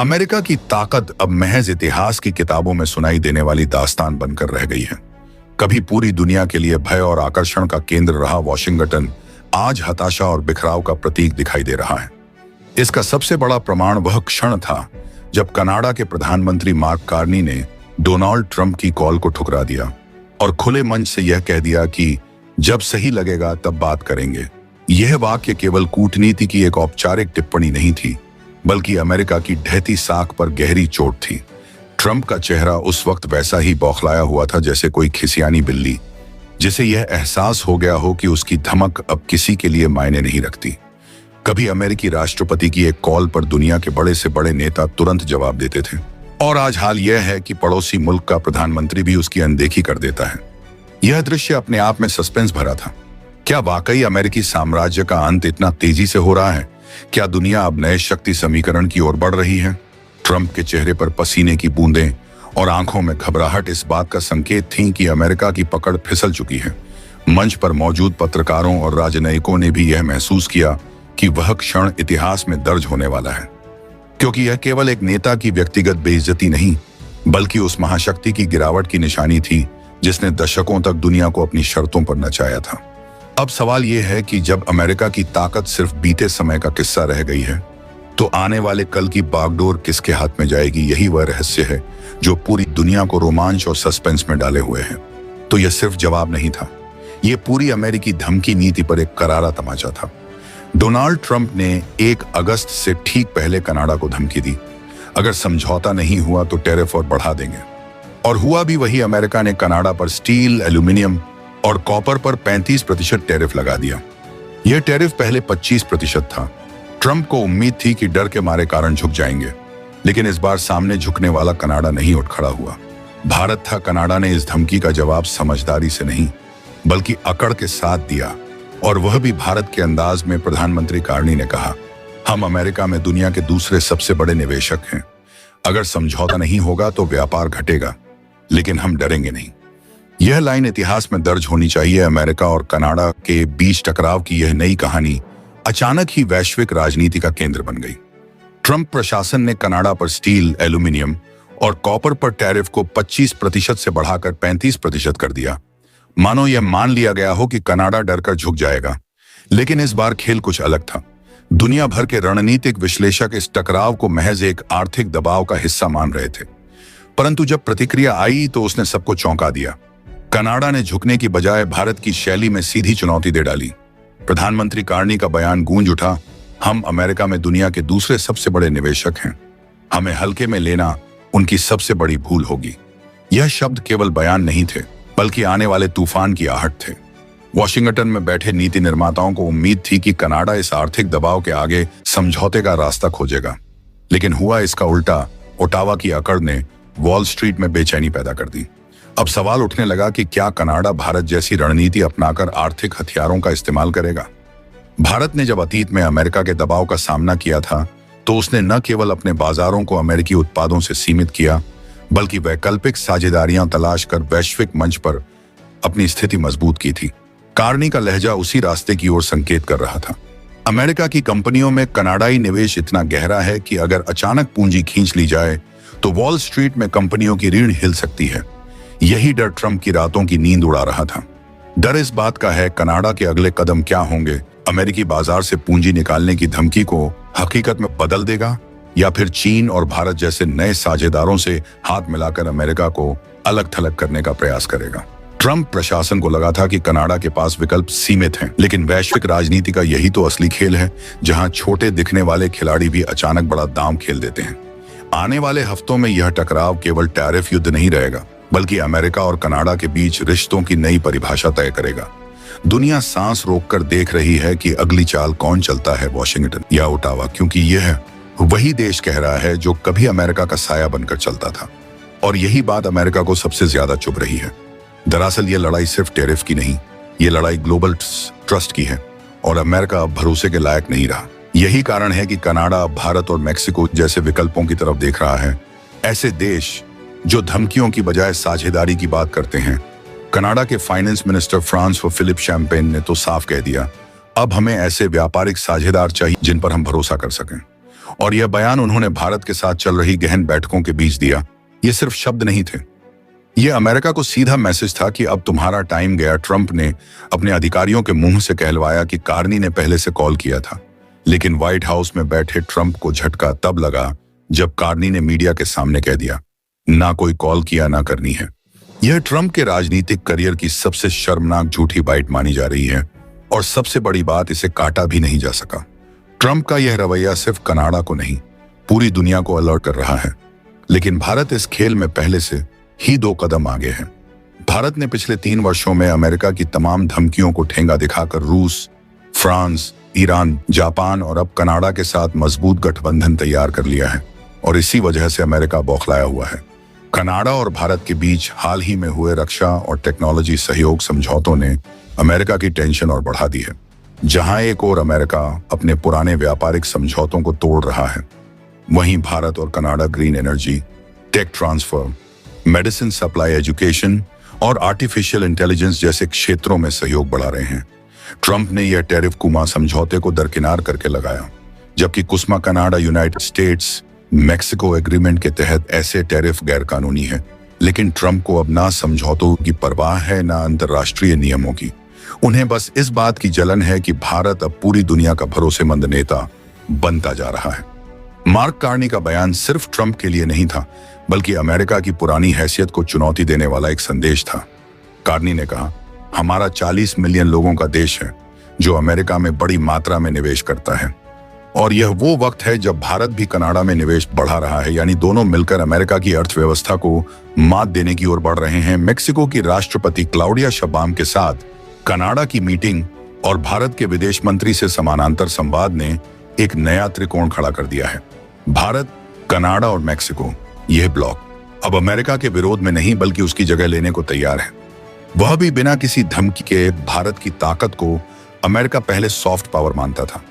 America की ताकत अब महज इतिहास की किताबों में सुनाई देने वाली दास्तान बनकर रह गई है। कभी पूरी दुनिया के लिए भय और आकर्षण का केंद्र रहा वॉशिंगटन आज हताशा और बिखराव का प्रतीक दिखाई दे रहा है। इसका सबसे बड़ा प्रमाण वह क्षण था जब कनाडा के प्रधानमंत्री मार्क कार्नी ने डोनाल्ड ट्रंप की कॉल को ठुकरा दिया और खुले मंच से यह कह दिया कि जब सही लगेगा तब बात करेंगे। यह वाक्य केवल कूटनीति की एक औपचारिक टिप्पणी नहीं थी, बल्कि अमेरिका की ढहती साख पर गहरी चोट थी। ट्रंप का चेहरा उस वक्त वैसा ही बौखलाया हुआ था जैसे कोई खिसियानी बिल्ली, जिसे यह एहसास हो गया हो कि उसकी धमक अब किसी के लिए मायने नहीं रखती। कभी अमेरिकी राष्ट्रपति की एक कॉल पर दुनिया के बड़े से बड़े नेता तुरंत जवाब देते थे, और आज हाल यह है कि पड़ोसी मुल्क का प्रधानमंत्री भी उसकी अनदेखी कर देता है। यह दृश्य अपने आप में सस्पेंस भरा था। क्या वाकई अमेरिकी साम्राज्य का अंत इतना तेजी से हो रहा है? क्या दुनिया अब नए शक्ति समीकरण की ओर बढ़ रही है? ट्रंप के चेहरे पर पसीने की बूंदें और आंखों में घबराहट इस बात का संकेत थीं कि अमेरिका की पकड़ फिसल चुकी है। मंच पर मौजूद पत्रकारों और राजनयिकों ने भी यह महसूस किया कि वह क्षण इतिहास में दर्ज होने वाला है, क्योंकि यह केवल एक नेता की व्यक्तिगत बेइज्जती नहीं, बल्कि उस महाशक्ति की गिरावट की निशानी थी जिसने दशकों तक दुनिया को अपनी शर्तों पर नचाया था। अब सवाल यह है कि जब अमेरिका की ताकत सिर्फ बीते समय का किस्सा रह गई है, तो आने वाले कल की बागडोर किसके हाथ में जाएगी? यही वह रहस्य है जो पूरी दुनिया को रोमांच और सस्पेंस में डाले हुए है। तो यह सिर्फ जवाब नहीं था, यह पूरी अमेरिकी धमकी नीति पर एक करारा तमाचा था। डोनाल्ड ट्रंप ने 1 अगस्त से ठीक पहले कनाडा को धमकी दी, अगर समझौता नहीं हुआ तो टैरिफ और बढ़ा देंगे। और हुआ भी वही। अमेरिका ने कनाडा पर स्टील, एल्यूमिनियम और कॉपर पर 35% टैरिफ लगा दिया। यह टैरिफ पहले 25% था। ट्रंप को उम्मीद थी कि डर के मारे कारण झुक जाएंगे, लेकिन इस बार सामने झुकने वाला कनाडा नहीं उठ खड़ा हुआ। भारत था। कनाडा ने इस धमकी का जवाब समझदारी से नहीं, बल्कि अकड़ के साथ दिया, और वह भी भारत के अंदाज में। प्रधानमंत्री कार्नी ने कहा, हम अमेरिका में दुनिया के दूसरे सबसे बड़े निवेशक हैं। अगर समझौता नहीं होगा तो व्यापार घटेगा, लेकिन हम डरेंगे नहीं। यह लाइन इतिहास में दर्ज होनी चाहिए। अमेरिका और कनाडा के बीच टकराव की यह नई कहानी अचानक ही वैश्विक राजनीति का केंद्र बन गई। ट्रंप प्रशासन ने कनाडा पर स्टील, एल्यूमिनियम और कॉपर पर टैरिफ को 25% से बढ़ाकर 35% कर दिया, मानो यह मान लिया गया हो कि कनाडा डरकर झुक जाएगा। लेकिन इस बार खेल कुछ अलग था। दुनिया भर के रणनीतिक विश्लेषक इस टकराव को महज एक आर्थिक दबाव का हिस्सा मान रहे थे, परंतु जब प्रतिक्रिया आई तो उसने सबको चौंका दिया। कनाडा ने झुकने की बजाय भारत की शैली में सीधी चुनौती दे डाली। प्रधानमंत्री कार्नी का बयान गूंज उठा, हम अमेरिका में दुनिया के दूसरे सबसे बड़े निवेशक हैं, हमें हल्के में लेना उनकी सबसे बड़ी भूल होगी। यह शब्द केवल बयान नहीं थे, बल्कि आने वाले तूफान की आहट थे। वॉशिंगटन में बैठे नीति निर्माताओं को उम्मीद थी कि कनाडा इस आर्थिक दबाव के आगे समझौते का रास्ता खोजेगा, लेकिन हुआ इसका उल्टा। ओटावा की अकड़ ने वॉल स्ट्रीट में बेचैनी पैदा कर दी। अब सवाल उठने लगा कि क्या कनाडा भारत जैसी रणनीति अपनाकर आर्थिक हथियारों का इस्तेमाल करेगा? भारत ने जब अतीत में अमेरिका के दबाव का सामना किया था, तो उसने न केवल अपने बाजारों को अमेरिकी उत्पादों से सीमित किया, बल्कि वैकल्पिक साझेदारियां तलाश कर वैश्विक मंच पर अपनी स्थिति मजबूत की थी। कार्नी का लहजा उसी रास्ते की ओर संकेत कर रहा था। अमेरिका की कंपनियों में कनाडाई निवेश इतना गहरा है कि अगर अचानक पूंजी खींच ली जाए तो वॉल स्ट्रीट में कंपनियों की रीढ़ हिल सकती है। यही डर ट्रंप की रातों की नींद उड़ा रहा था। डर इस बात का है कनाडा के अगले कदम क्या होंगे। अमेरिकी बाजार से पूंजी निकालने की धमकी को हकीकत में बदल देगा, या फिर चीन और भारत जैसे नए साझेदारों से हाथ मिलाकर अमेरिका को अलग थलग करने का प्रयास करेगा। ट्रंप प्रशासन को लगा था कि कनाडा के पास विकल्प सीमित हैं, लेकिन वैश्विक राजनीति का यही तो असली खेल है, जहां छोटे दिखने वाले खिलाड़ी भी अचानक बड़ा दांव खेल देते हैं। आने वाले हफ्तों में यह टकराव केवल टैरिफ युद्ध नहीं रहेगा, बल्कि अमेरिका और कनाडा के बीच रिश्तों की नई परिभाषा तय करेगा। दुनिया सांस रोककर देख रही है कि अगली चाल कौन चलता है, वॉशिंगटन या ओटावा, क्योंकि यह वही देश कह रहा है जो कभी अमेरिका का साया बनकर चलता था। और यही बात अमेरिका को सबसे ज्यादा चुभ रही है। दरअसल ये लड़ाई सिर्फ टैरिफ की नहीं, ये लड़ाई ग्लोबल ट्रस्ट की है, और अमेरिका अब भरोसे के लायक नहीं रहा। यही कारण है कि कनाडा भारत और मेक्सिको जैसे विकल्पों की तरफ देख रहा है। ऐसे देश जो धमकियों की बजाय साझेदारी की बात करते हैं। कनाडा के finance minister François Philippe Champagne ने तो साफ कह दिया, अब हमें ऐसे व्यापारिक साझेदार चाहिए जिन पर हम भरोसा कर सकें। और यह बयान उन्होंने भारत के साथ चल रही गहन बैठकों के बीच दिया। ये सिर्फ शब्द नहीं थे, यह अमेरिका को सीधा मैसेज था कि अब तुम्हारा टाइम गया। ट्रंप ने अपने अधिकारियों के मुंह से कहलवाया कि कार्नी ने पहले से कॉल किया था, लेकिन व्हाइट हाउस में बैठे ट्रंप को झटका तब लगा जब कार्नी ने मीडिया के सामने कह दिया, ना कोई कॉल किया ना करनी है। यह ट्रंप के राजनीतिक करियर की सबसे शर्मनाक झूठी बाइट मानी जा रही है, और सबसे बड़ी बात, इसे काटा भी नहीं जा सका। ट्रंप का यह रवैया सिर्फ कनाडा को नहीं, पूरी दुनिया को अलर्ट कर रहा है। लेकिन भारत इस खेल में पहले से ही 2 कदम आगे है। भारत ने पिछले 3 वर्षों में अमेरिका की तमाम धमकियों को ठेंगा दिखाकर रूस, फ्रांस, ईरान, जापान और अब कनाडा के साथ मजबूत गठबंधन तैयार कर लिया है, और इसी वजह से अमेरिका बौखलाया हुआ है। कनाडा और भारत के बीच हाल ही में हुए रक्षा और टेक्नोलॉजी सहयोग समझौतों ने अमेरिका की टेंशन और बढ़ा दी है। जहां एक ओर अमेरिका अपने पुराने व्यापारिक समझौतों को तोड़ रहा है, वहीं भारत और Canada green energy, tech transfer, medicine supply, education और आर्टिफिशियल इंटेलिजेंस जैसे क्षेत्रों में सहयोग बढ़ा रहे हैं। ट्रंप ने यह टैरिफ कुमा समझौते को दरकिनार करके लगाया, जबकि CUSMA Canada United States Mexico agreement के तहत ऐसे टैरिफ गैरकानूनी है। लेकिन ट्रंप को अब ना समझौतों की परवाह है ना अंतर्राष्ट्रीय नियमों की। उन्हें बस इस बात की जलन है कि भारत अब पूरी दुनिया का भरोसेमंद नेता बनता जा रहा है। मार्क कार्नी का बयान सिर्फ ट्रंप के लिए नहीं था, बल्कि अमेरिका की पुरानी हैसियत को चुनौती देने वाला एक संदेश था। कार्नी ने कहा, हमारा 40 मिलियन लोगों का देश है जो अमेरिका में बड़ी मात्रा में निवेश करता है, और यह वो वक्त है जब भारत भी कनाडा में निवेश बढ़ा रहा है, यानी दोनों मिलकर अमेरिका की अर्थव्यवस्था को मात देने की ओर बढ़ रहे हैं। मेक्सिको की राष्ट्रपति क्लाउडिया शबाम के साथ कनाडा की मीटिंग और भारत के विदेश मंत्री से समानांतर संवाद ने एक नया त्रिकोण खड़ा कर दिया है। भारत, कनाडा और मेक्सिको, यह ब्लॉक अब अमेरिका के विरोध में नहीं बल्कि उसकी जगह लेने को तैयार है, वह भी बिना किसी धमकी के। भारत की ताकत को अमेरिका पहले सॉफ्ट पावर मानता था,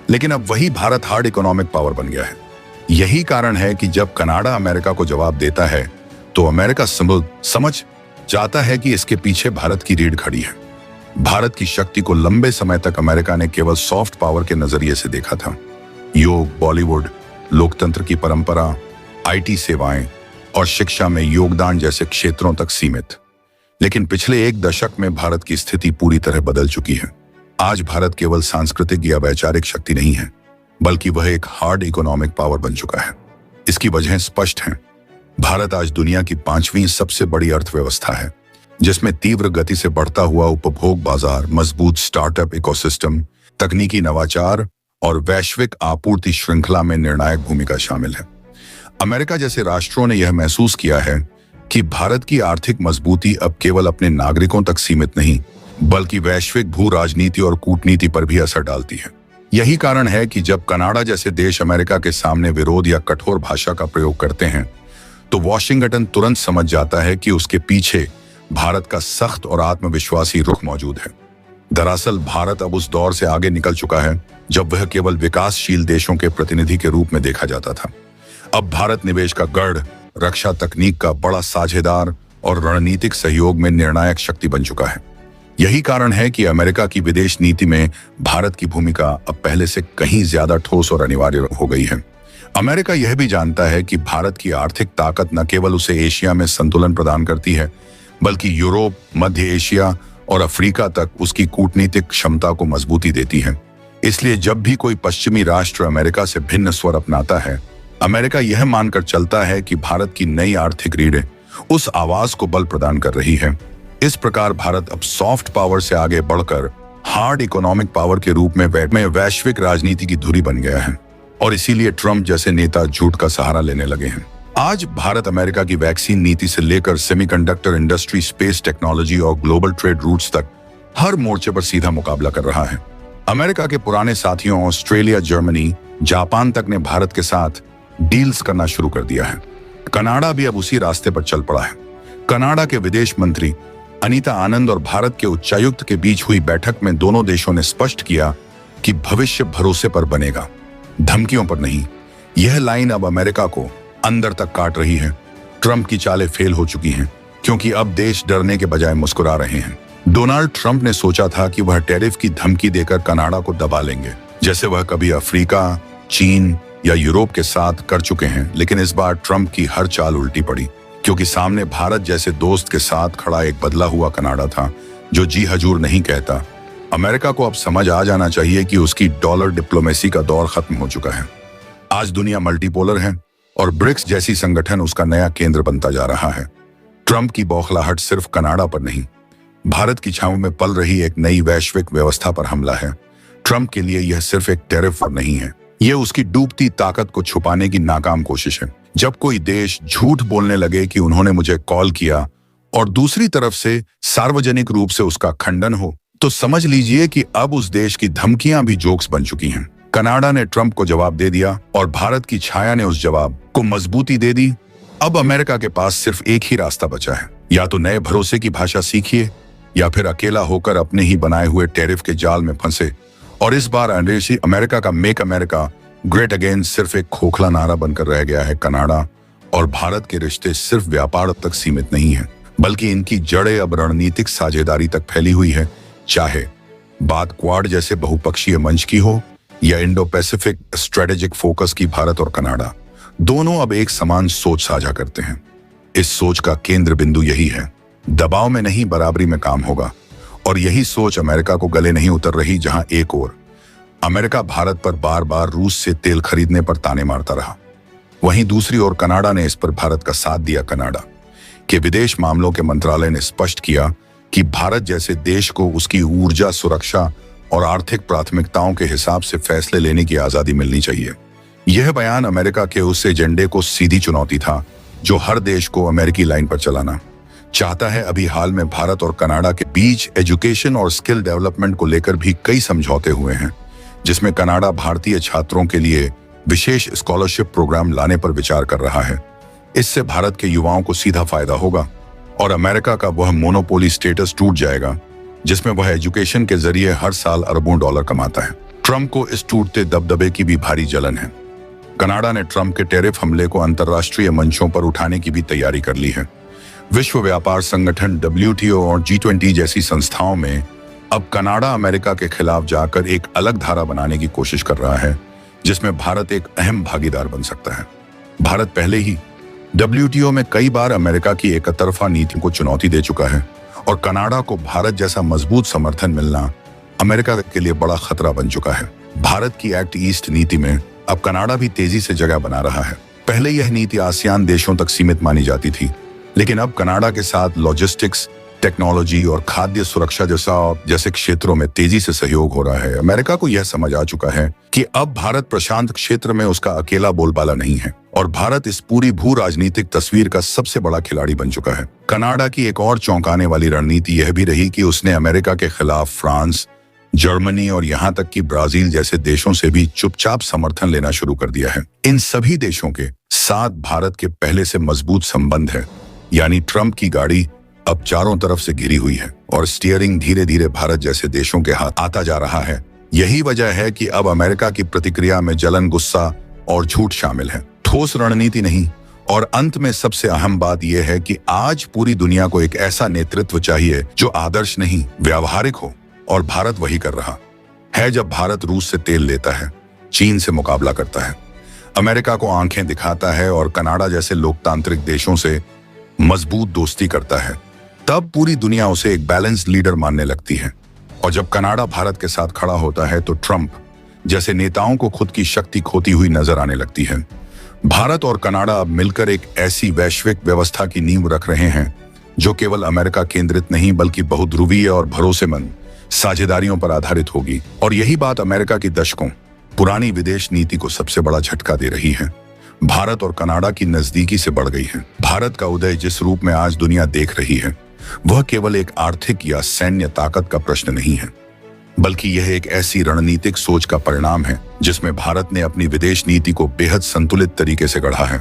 लेकिन अब वही भारत हार्ड इकोनॉमिक पावर बन गया है। यही कारण है कि जब कनाडा अमेरिका को जवाब देता है तो अमेरिका समझ जाता है कि इसके पीछे भारत की रीढ़ खड़ी है। भारत की शक्ति को लंबे समय तक अमेरिका ने केवल सॉफ्ट पावर के नजरिए से देखा था। योग, बॉलीवुड, लोकतंत्र की परंपरा, आईटी सेवाएं और शिक्षा में योगदान जैसे क्षेत्रों तक सीमित। लेकिन पिछले 1 दशक में भारत की स्थिति पूरी तरह बदल चुकी है। आज भारत केवल सांस्कृतिक या वैचारिक शक्ति नहीं है, बल्कि वह एक हार्ड इकोनॉमिक पावर बन चुका है। इसकी वजह स्पष्ट है। भारत आज दुनिया की 5वीं सबसे बड़ी अर्थव्यवस्था है, जिसमें तीव्र गति से बढ़ता हुआ उपभोग बाजार, मजबूत स्टार्टअप इकोसिस्टम, तकनीकी नवाचार और वैश्विक आपूर्ति श्रृंखला में निर्णायक भूमिका शामिल है। अमेरिका जैसे राष्ट्रों ने यह महसूस किया है कि भारत की आर्थिक मजबूती अब केवल अपने नागरिकों तक सीमित नहीं, बल्कि वैश्विक भू राजनीति और कूटनीति पर भी असर डालती है। यही कारण है कि जब कनाडा जैसे देश अमेरिका के सामने विरोध या कठोर भाषा का प्रयोग करते हैं, तो वॉशिंगटन तुरंत समझ जाता है कि उसके पीछे भारत का सख्त और आत्मविश्वासी रुख मौजूद है। दरअसल भारत अब उस दौर से आगे निकल चुका है जब वह केवल विकासशील देशों के प्रतिनिधि के रूप में देखा जाता था। अब भारत निवेश का गढ़, रक्षा तकनीक का बड़ा साझेदार और रणनीतिक सहयोग में निर्णायक शक्ति बन चुका है। यही कारण है कि अमेरिका की विदेश नीति में भारत की भूमिका अब पहले से कहीं ज्यादा ठोस और अनिवार्य हो गई है। अमेरिका यह भी जानता है कि भारत की आर्थिक ताकत न केवल उसे एशिया में संतुलन प्रदान करती है, बल्कि यूरोप, मध्य एशिया और अफ्रीका तक उसकी कूटनीतिक क्षमता को मजबूती देती है। इसलिए जब भी कोई पश्चिमी राष्ट्र अमेरिका से भिन्न स्वर अपनाता है, अमेरिका यह मानकर चलता है कि भारत की नई आर्थिक रीढ़ें उस आवाज को बल प्रदान कर रही है। इस प्रकार भारत अब सॉफ्ट पावर से आगे बढ़कर हार्ड इकोनॉमिक पावर के रूप में वैश्विक राजनीति की धुरी बन गया है, और इसीलिए ट्रंप जैसे नेता झूठ का सहारा लेने लगे हैं। आज भारत अमेरिका की वैक्सीन नीति से लेकर सेमीकंडक्टर इंडस्ट्री, स्पेस टेक्नोलॉजी और ग्लोबल ट्रेड रूट्स तक हर मोर्चे पर सीधा मुकाबला कर रहा है। अमेरिका के पुराने साथियों ऑस्ट्रेलिया, जर्मनी, जापान तक ने भारत के साथ डील्स करना शुरू कर दिया है। कनाडा भी अब उसी रास्ते पर चल पड़ा है। कनाडा के विदेश मंत्री अनीता आनंद और भारत के उच्चायुक्त के बीच हुई बैठक में दोनों देशों ने स्पष्ट किया कि भविष्य भरोसे पर बनेगा, धमकियों पर नहीं। यह लाइन अब अमेरिका को अंदर तक काट रही है। ट्रंप की चालें फेल हो चुकी हैं, क्योंकि अब देश डरने के बजाय मुस्कुरा रहे हैं। डोनाल्ड ट्रंप ने सोचा था कि वह टैरिफ की धमकी देकर कनाडा को दबा लेंगे, जैसे वह कभी अफ्रीका, चीन या यूरोप के साथ कर चुके हैं, लेकिन इस बार ट्रंप की हर चाल उल्टी पड़ी, क्योंकि सामने भारत जैसे दोस्त के साथ खड़ा एक बदला हुआ कनाडा था जो जी हजूर नहीं कहता। अमेरिका को अब समझ आ जाना चाहिए कि उसकी डॉलर डिप्लोमेसी का दौर खत्म हो चुका है। आज दुनिया मल्टीपोलर है और ब्रिक्स जैसी संगठन उसका नया केंद्र बनता जा रहा है। ट्रंप की बौखलाहट सिर्फ कनाडा पर नहीं, भारत की छांव में पल रही एक नई वैश्विक व्यवस्था पर हमला है। ट्रंप के लिए यह सिर्फ एक टैरिफ नहीं है, यह उसकी डूबती ताकत को छुपाने की नाकाम कोशिश है। जब कोई देश झूठ बोलने लगे कि उन्होंने मुझे कॉल किया और दूसरी तरफ से सार्वजनिक रूप से उसका खंडन हो, तो समझ लीजिए कि अब उस देश की धमकियां भी जोक्स बन चुकी हैं। कनाडा ने ट्रंप को जवाब दे दिया और भारत की छाया ने उस जवाब को मजबूती दे दी। अब अमेरिका के पास सिर्फ एक ही रास्ता बचा है, या तो नए भरोसे की भाषा सीखिए या फिर अकेला होकर अपने ही बनाए हुए टैरिफ के जाल में फंसे। और इस बार अंग्रेजी अमेरिका का मेक अमेरिका ग्रेट अगेन सिर्फ एक खोखला नारा बनकर रह गया है। कनाडा और भारत के रिश्ते सिर्फ व्यापार तक सीमित नहीं है, बल्कि इनकी जड़ें अब रणनीतिक साझेदारी तक फैली हुई है। चाहे बात क्वाड जैसे बहुपक्षीय मंच की हो या इंडो पैसिफिक स्ट्रेटेजिक फोकस की, भारत और कनाडा दोनों अब एक समान सोच साझा करते हैं। इस सोच का केंद्र बिंदु यही है, दबाव में नहीं बराबरी में काम होगा। और यही सोच अमेरिका को गले नहीं उतर रही। जहां एक ओर अमेरिका भारत पर बार बार रूस से तेल खरीदने पर ताने मारता रहा, वहीं दूसरी ओर कनाडा ने इस पर भारत का साथ दिया। कनाडा के विदेश मामलों के मंत्रालय ने स्पष्ट किया कि भारत जैसे देश को उसकी ऊर्जा सुरक्षा और आर्थिक प्राथमिकताओं के हिसाब से फैसले लेने की आजादी मिलनी चाहिए। यह बयान अमेरिका के उस एजेंडे को सीधी चुनौती था जो हर देश को अमेरिकी लाइन पर चलाना चाहता है। अभी हाल में भारत और कनाडा के बीच एजुकेशन और स्किल डेवलपमेंट को लेकर भी कई समझौते हुए हैं, जिसमें कनाडा भारतीय छात्रों के लिए विशेष स्कॉलरशिप प्रोग्राम लाने पर विचार कर रहा है। इससे भारत के युवाओं को सीधा फायदा होगा और अमेरिका का वह मोनोपोली स्टेटस टूट जाएगा जिसमें वह एजुकेशन के जरिए हर साल अरबों डॉलर कमाता है। ट्रंप को इस टूटते दबदबे की भी भारी जलन है। कनाडा ने ट्रंप के टैरिफ हमले को अंतर्राष्ट्रीय मंचों पर उठाने की भी तैयारी कर ली है। विश्व व्यापार संगठन WTO और G20 जैसी संस्थाओं में अब कनाडा अमेरिका के खिलाफ जाकर एक अलग धारा बनाने की कोशिश कर रहा है, जिसमें भारत एक अहम भागीदार बन सकता है। भारत पहले ही WTO में कई बार अमेरिका की एकतरफा नीति को चुनौती दे चुका है और कनाडा को भारत जैसा मजबूत समर्थन मिलना अमेरिका के लिए बड़ा खतरा बन चुका है। भारत की एक्ट ईस्ट नीति में अब कनाडा भी तेजी से जगह बना रहा है। पहले यह नीति आसियान देशों तक सीमित मानी जाती थी, लेकिन अब कनाडा के साथ लॉजिस्टिक्स, टेक्नोलॉजी और खाद्य सुरक्षा जैसे क्षेत्रों में तेजी से सहयोग हो रहा है। अमेरिका को यह समझ आ चुका है कि अब भारत प्रशांत क्षेत्र में उसका अकेला बोलबाला नहीं है और भारत इस पूरी भू राजनीतिक तस्वीर का सबसे बड़ा खिलाड़ी बन चुका है। कनाडा की एक और चौंकाने वाली रणनीति यह भी रही कि उसने अमेरिका के खिलाफ फ्रांस, जर्मनी और यहाँ तक कि ब्राजील जैसे देशों से भी चुपचाप समर्थन लेना शुरू कर दिया है। इन सभी देशों के साथ भारत के पहले से मजबूत संबंध है, यानी ट्रंप की गाड़ी अब चारों तरफ से घिरी हुई है और स्टीयरिंग धीरे धीरे भारत जैसे देशों के हाथ आता जा रहा है। यही वजह है कि अब अमेरिका की प्रतिक्रिया में जलन, गुस्सा और झूठ शामिल है, ठोस रणनीति नहीं। और अंत में सबसे अहम बात यह है कि आज पूरी दुनिया को एक ऐसा नेतृत्व चाहिए जो आदर्श नहीं, व्यावहारिक हो, और भारत वही कर रहा है। जब भारत रूस से तेल लेता है, चीन से मुकाबला करता है, अमेरिका को आंखें दिखाता है और कनाडा जैसे लोकतांत्रिक देशों से मजबूत दोस्ती करता है, तब पूरी दुनिया उसे एक बैलेंस्ड लीडर मानने लगती है। और जब कनाडा भारत के साथ खड़ा होता है तो ट्रंप जैसे नेताओं को खुद की शक्ति खोती हुई नजर आने लगती है। भारत और कनाडा अब मिलकर एक ऐसी वैश्विक व्यवस्था की नींव रख रहे हैं जो केवल अमेरिका केंद्रित नहीं बल्कि बहुध्रुवीय और भरोसेमंद साझेदारियों पर आधारित होगी। और यही बात अमेरिका की दशकों पुरानी विदेश नीति को सबसे बड़ा झटका दे रही है। भारत और कनाडा की नजदीकी से बढ़ गई है। भारत का उदय जिस रूप में आज दुनिया देख रही है वह केवल एक आर्थिक या सैन्य ताकत का प्रश्न नहीं है, बल्कि यह एक ऐसी रणनीतिक सोच का परिणाम है जिसमें भारत ने अपनी विदेश नीति को बेहद संतुलित तरीके से गढ़ा है।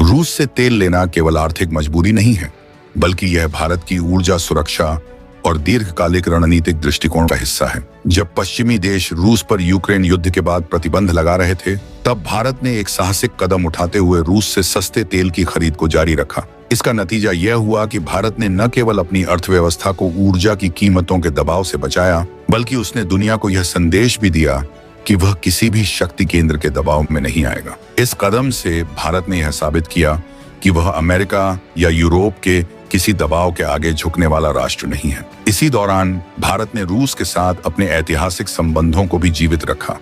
रूस से तेल लेना केवल आर्थिक मजबूरी नहीं है, बल्कि यह भारत की ऊर्जा सुरक्षा और दीर्घकालिक रणनीतिक दृष्टिकोण का हिस्सा है। जब पश्चिमी देश रूस पर यूक्रेन युद्ध के बाद प्रतिबंध लगा रहे थे, तब भारत ने एक साहसिक कदम उठाते हुए रूस से सस्ते तेल की खरीद को जारी रखा। इसका नतीजा यह हुआ कि भारत ने न केवल अपनी अर्थव्यवस्था को ऊर्जा की कीमतों के दबाव से बचाया, बल्कि उसने दुनिया को यह संदेश भी दिया कि वह किसी भी शक्ति केंद्र के दबाव में नहीं आएगा। इस कदम से भारत ने यह साबित किया कि वह अमेरिका या यूरोप के किसी दबाव के आगे झुकने वाला राष्ट्र नहीं है। इसी दौरान भारत ने रूस के साथ अपने ऐतिहासिक संबंधों को भी जीवित रखा,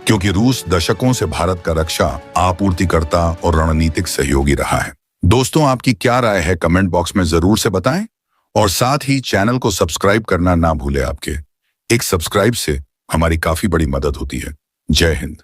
क्योंकि रूस दशकों से भारत का रक्षा, आपूर्तिकर्ता और रणनीतिक सहयोगी रहा है। दोस्तों, आपकी क्या राय है कमेंट बॉक्स में जरूर से बताएं और साथ ही चैनल को सब्सक्राइब करना ना भूलें। आपके एक सब्सक्राइब से हमारी काफी बड़ी मदद होती है। जय हिंद।